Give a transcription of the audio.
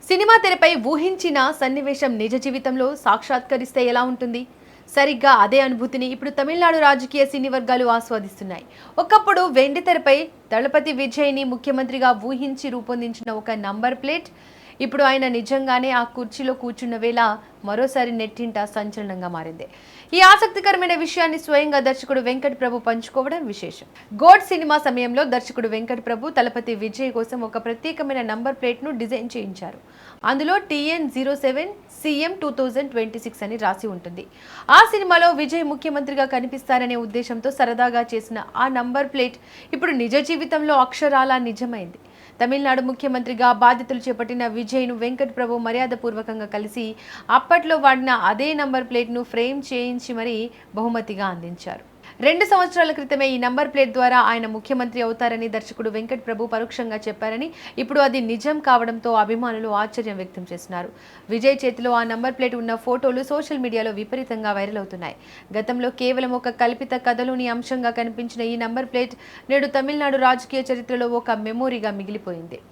Cinema తెరపై ఊహించిన సన్నివేశం నిజ జీవితంలో సాక్షాత్కరిస్తే ఎలా ఉంటుంది? సరిగ్గా అదే అనుభూతిని ఇప్పుడు తమిళనాడు రాజకీయ సినీ వర్గాలు ఆస్వాదిస్తున్నాయి. ఒకప్పుడు వెండితెరపై దళపతి విజయ్‌ని ముఖ్యమంత్రిగా ఊహించి రూపొందించిన ఒక నంబర్ ప్లేట్ ఇప్పుడు ఆయన నిజంగానే ఆ కుర్చీలో కూర్చున్న వేళ మరోసారి నెట్టింట సంచలనంగా మారింది. ఈ ఆసక్తికరమైన విషయాన్ని స్వయంగా దర్శకుడు వెంకట్ ప్రభు పంచుకోవడం విశేషం. గోడ్ సినిమా సమయంలో దర్శకుడు వెంకట్ ప్రభు తలపతి విజయ్ కోసం ఒక ప్రత్యేకమైన నంబర్ ప్లేట్ను డిజైన్ చేయించారు. అందులో TN07 CM 2026 అని రాసి ఉంటుంది. ఆ సినిమాలో విజయ్ ముఖ్యమంత్రిగా కనిపిస్తారనే ఉద్దేశంతో సరదాగా చేసిన ఆ నంబర్ ప్లేట్ ఇప్పుడు నిజ జీవితంలో అక్షరాలా నిజమైంది. తమిళనాడు ముఖ్యమంత్రిగా బాధ్యతలు చేపట్టిన విజయ్‌ను వెంకట్ ప్రభు మర్యాదపూర్వకంగా కలిసి అప్పట్లో వాడిన అదే నంబర్ ప్లేట్‌ను ఫ్రేమ్ చేయించి మరీ బహుమతిగా అందించారు. 2 సంవత్సరాల క్రితమే ఈ నంబర్ ప్లేట్ ద్వారా ఆయన ముఖ్యమంత్రి అవుతారని దర్శకుడు వెంకట్ ప్రభు పరోక్షంగా చెప్పారని, ఇప్పుడు అది నిజం కావడంతో అభిమానులు ఆశ్చర్యం వ్యక్తం చేస్తున్నారు. విజయ్ చేతిలో ఆ నంబర్ ప్లేట్ ఉన్న ఫోటోలు సోషల్ మీడియాలో విపరీతంగా వైరల్ అవుతున్నాయి. గతంలో కేవలం ఒక కల్పిత కథలోని అంశంగా కనిపించిన ఈ నంబర్ ప్లేట్ నేడు తమిళనాడు రాజకీయ చరిత్రలో ఒక మెమొరీగా మిగిలిపోయింది.